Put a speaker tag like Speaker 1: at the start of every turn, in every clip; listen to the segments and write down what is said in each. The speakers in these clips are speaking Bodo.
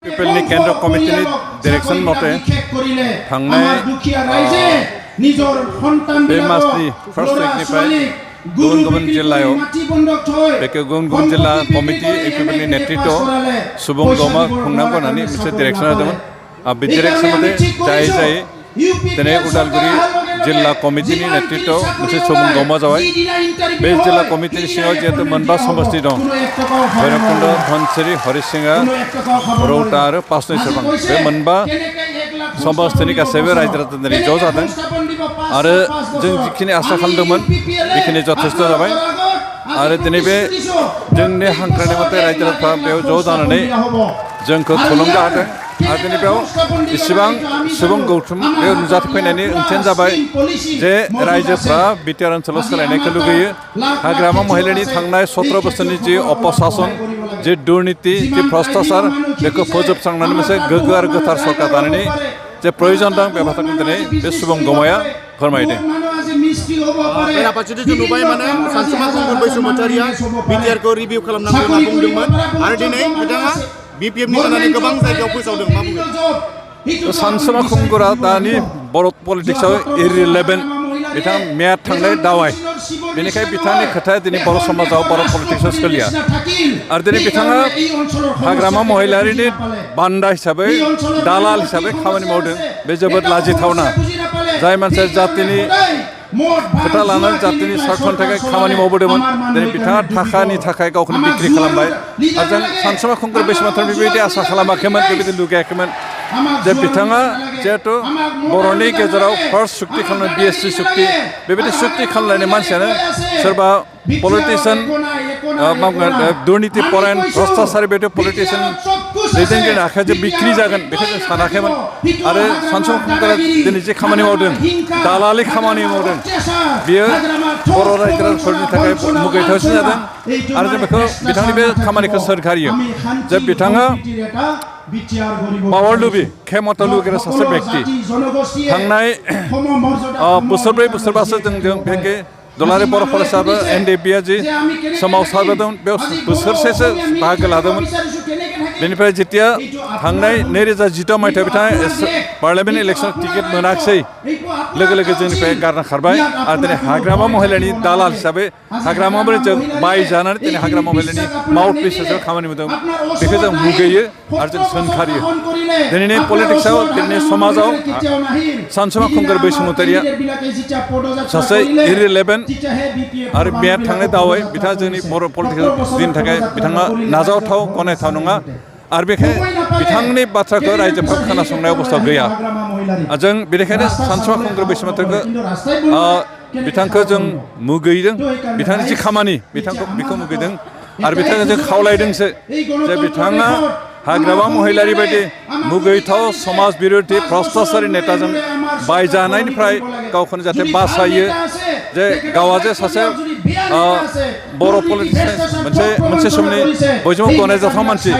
Speaker 1: पिपलनि केन्द्र कमिटिनि डिरेक्सन मते थांनाय बे मासनि फार्स्ट उइकनिफ्राय गुबुन गुबुन जिल्लायाव बेखौ गुबुन गुबुन जिल्ला कमिटि पिपलनि नेतृत्व सुबुं गमा खुंनांगौ होननानै मोनसे डिरेक्सन होदोंमोन बे डिरेक्सन मते जाय दिनै उदालगुरि जिल्ला कमिटिनि नेतृत्व मोनसे सुबुं गमा जाबाय बे जिल्ला कमिटिनि सिङाव जिहेतु मोनबा समष्टि दं भैरबकुन्द धनसिरि हरिसिंगा रौता आरो पासनै सेरफां बे मोनबा समष्टिनि गासैबो रायजो राजा दिनै ज' जादों आरो जों जिखिनि आसा खालामदोंमोन बेखिनि जथेस्थ' जाबाय आरो दिनै बे जोंनि हांख्रायनाय मथे रायजो राजाफ्रा बेयाव ज' जानानै जोंखौ थुलुंगा होदों आरो दिनै बेयाव इसिबां सुबुं गौथुम बेयाव नुजाथिफैनायनि ओंथियानो जाबाय जे रायजोफ्रा बिटिआर ओनसोलाव सोलायनायखौ लुगैयो हाग्रामा महिलानि थांनाय 17 बोसोरनि जि अपशासन जि दुर्नीति जि भ्रष्टाचार बेखौ फोजोबस्रांनानै मोनसे गोग्गो आरो गोथार सरकार दानायनि जे प्रयोजन दं बे बाथ्राखौ दिनै बे सुबुं गमाया फोरमायदों
Speaker 2: बेराफारसेथिं जों नुबाय माने सानसुमा खुंगुर बैसुमतारिया बिटिआरखौ रिभिउ खालामनांगौ होनना बुंदोंमोन आरो दिनै बिथाङा बिपिएफनि जानानै गोबां जायगायाव फोसावदों मा बुङो
Speaker 1: सानसुमा खुंगुरा दानि बर' पलिटिक्सआव इरिलेभेन्ट बिथाङा मेयाद थांनाय दावाय बेनिखायनो बिथांनि खोथाया दिनै बर' समाजाव बर' पलिटिक्सआव सोलिया आरो दिनै बिथाङा हाग्रामा महिलारिनि बान्दा हिसाबै दालाल हिसाबै खामानि मावदों बे जोबोद लाजिथावना जाय मानसिया जातिनि खोथा लानानै जातिनि सार्थनि थाखाय खामानि मावबोदोंमोन दिनै बिथाङा थाखानि थाखाय गावखौनो बिक्रि खालामबाय आरो जों सानसुमा खुंगुर बैसुमतारि बेबायदि आसा खालामाखैमोन बेबायदि लुगैयाखैमोन जे बिथाङा जिहेथु बर'नि गेजेराव फार्स्ट सुक्ति खालामनाय बिएससि सुक्ति बेबायदि सुक्ति खालामलायनाय मानसियानो सोरबा पलिटिशियान दुर्नीति परायण भ्रष्टाचारि बेबायदि पलिटिशियान दैदेनगिरिनि आखाइयाव जे बिक्रि जागोन बेखौ जों सानाखैमोन आरो सानसुमा खुंगुरा दिनै जे खामानि मावदों दालालि खामानि मावदों बियो बर' रायजो राजाफोरनि थाखाय मुगैथावसिन जादों आरो जों बेखौ बिथांनि बे खामानिखौ सोरखारियो जे बिथाङा पावार लुबि खेमता लुगैग्रा सासे बेक्ति थांनाय बोसोरब्रै बोसोरबासो जों बेखि दुलाराय बर' फरायसाबो एनडिएफबिआ जि सोमावसारबोदोंमोन बेयाव बोसोरसेसो बाहागो लादोंमोन बेनिफ्राय जेतिया थांनाय 2012 मायथाइयाव बिथाङा पार्लियामेन्ट इलेक्सन टिकेट मोनाखिसै लोगो लोगो जोंनिफ्राय गारना खारबाय आरो दिनै हाग्रामा महिलानि दालाल हिसाबै हाग्रामा महिलाजों बायजानानै दिनै हाग्रामा महिलानि माउथपिस हिसाबै खामानि मावदों बेखौ जों मुगैयो आरो जों सोंखारियो दिनैनि पलिटिक्सआव दिनैनि समाजाव सानसुमा खुंगुर बैसुमतारिया सासे इरिलेभेन्ट आरो मेयाद थांनाय दावै बिथाङा जोंनि बर' पलिटिक्सआव दिननि थाखाय बिथाङा नाजावथाव गनायथाव नङा आरो बेखायनो बिथांनि बाथ्राखौ रायजोफ्रा खोनासंनाय अबस्था गैया जों बेनिखायनो सानसुमा खुंगुर बैसुमतारिखौ बिथांखौ जों मुगैदों बिथांनि जि खामानि बिखौ मुगैदों आरो बिथांखौ जों खावलायदोंसो जे बिथाङा हाग्रामा महिलारि बायदि मुगैथाव समाज बिरोधी भ्रष्टाचारि नेताजों बायजानायनिफ्राय गावखौनो जाहाथे बासायो जे गावआ जे सासे बर' पलिटिक्स मोनसे समनि बयजोंबो गनायजाथाव मानसि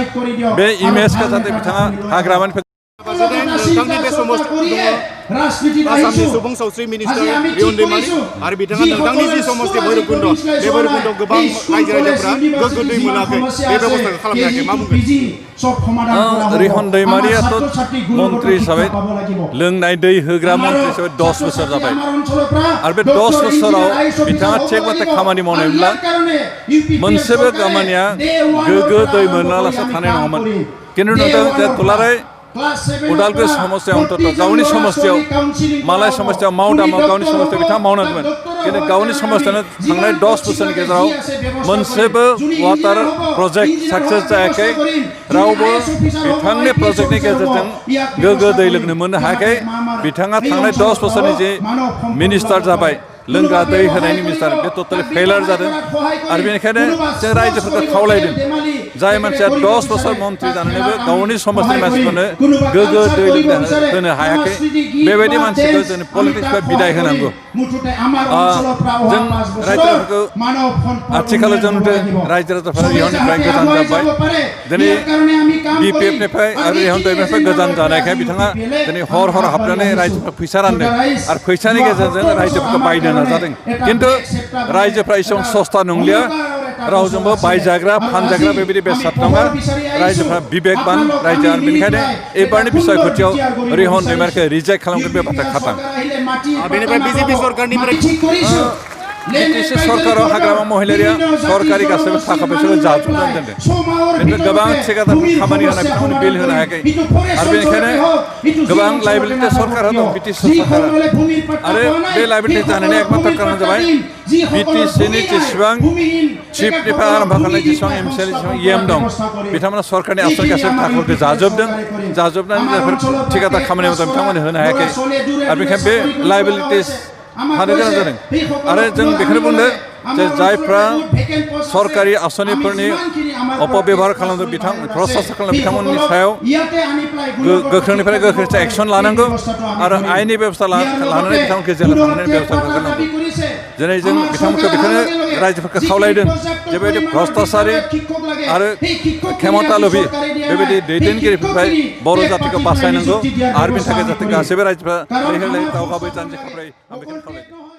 Speaker 1: बे इमेजखौ जाहाथे बिथाङा हाग्रामानिफ्राय
Speaker 2: नोंथांनि बे समस्ति दङ आसामनि सुबुं सावस्रि मिनिस्टार रिहन दैमारि आरो बिथाङा नोंथांनि जि समस्ति भैरबकुन्द बे भैरबकुन्दआव गोबां रायजो राजाफ्रा गोग्गो दै मोनाखै बे बेबस्थाखौ खालामनो हायाखै मा बुंगोन
Speaker 1: रिहन दैमारियाथ' मन्त्रि हिसाबै लोंनाय दै होग्रा मन्त्रि हिसाबै 10 बोसोर जाबाय आरो बे 10 बोसोराव बिथाङा थिग मथे खामानि मावनायमोनब्ला मोनसेबो खामानिया गोग्गो दै मोनालासे थानाय नङामोन खिन्थु नोंथां जे दुलाराय उदालगुरि समस्तियाव अन्तत गावनि समस्तियाव मालाय समस्तियाव मावदामाव गावनि समस्तियाव बिथाङा मावनांगौमोन खिन्थु गावनि समस्तियावनो थांनाय 10 बोसोरनि गेजेराव मोनसेबो वाटार प्रजेक्ट साक्सेस जायाखै रावबो बिथांनि प्रजेक्टनि गेजेरजों गोग्गो दै लोंनो मोननो हायाखै बिथाङा थांनाय 10 बोसोरनि जे मिनिस्टार जाबाय लोंग्रा दै होनायनि मिनिस्टार बे टटेलि फेलार जादों आरो बेनिखायनो जों रायजोफोरखौ खावलायदों जाय मानसिया 10 बोसोर मन्त्रि जानानैबो गावनि समाजनि मानसिफोरनो गोग्गो दै होनो हायाखै बेबायदि मानसिखौ जों पलिटिक्सनिफ्राय बिदाय होनांगौ जों रायजोफोरखौ आथिखालाव जों नुदों रायजो राजाफोरा रिहननिफ्राय गोजान जाबाय दिनै बिपिएफनिफ्राय आरो रिहन दैमानिफ्राय गोजान जानायखाय बिथाङा दिनै हर हाबनानै रायजोफोरा फैसा रानदों आरो फैसानि गेजेरजों रायजोफोरखौ बायनो नाजादों किन्तु रायजोफ्रा एसेबां सस्ता नंलिया रावजोंबो बायजाग्रा फानजाग्रा बेबायदि बेसाद नङा रायजोफ्रा बिबेकबान रायजो आरो बेनिखायनो एबारनि बिसायख'थियाव रिहन दैमारिखौ रिजेक्ट खालामगोन बे बाथ्रा खातां
Speaker 2: बेनिफ्राय बिजेपि सरकारनिफ्राय
Speaker 1: बिटिसि सरकाराव हाग्रामा महिलारिया सरकारि गासैबो थाखा फैसाखौ जाजोबनानै दोनदों बेनिफ्राय गोबां थिकादारफोर खामानि होनाय बिथांमोननि बिल होनो हायाखै आरो बेनिखायनो गोबां लाइबिलिटि सरकारा दं बिटिसि सरकारा आरो बे लाइबिलिटि जानायनि एकमात्र कारन जाबाय बिटिसिनि जेसेबां चिफनिफ्राय आरम्भ खालामनाय जेसेबां एमसिएल जेसेबां इएम दं बिथांमोना सरकारनि आसनि गासैबो थाखाफोरखौ जाजोबनानै जायफोर थिकादार खामानि मावदों बिथांमोननो होनो हायाखै आरो बेनिखायनो बे लाइबिलिटिस हानो गोनां जादों आरो जों बेखौनो बुंदों जे जायफ्रा सरकारि आसनिफोरनि अपबेबहार खालामदों भ्रष्टाचार खालामदों बिथांमोननि सायाव गोख्रोंनिफ्राय गोख्रोंसिन एक्सन लानांगौ आरो आयेननि बेबस्था लानानै बिथांमोनखौ जेलाव थांनायनि बेबस्था खालामनांगौ दिनै जों बिथांमोनखौ बेखौनो रायजोफोरखौ खावलायदों जेबायदि भ्रष्टाचारि आरो खेमता लोभि बेबायदि दैदेनगिरिफोरनिफ्राय बर' जातिखौ बासायनांगौ आरो बेनि थाखाय जाहाथे गासैबो रायजोफ्रा लैहोर लैहोर दावगाबाय जानो खावलायो आं बेखौनो खावलायदों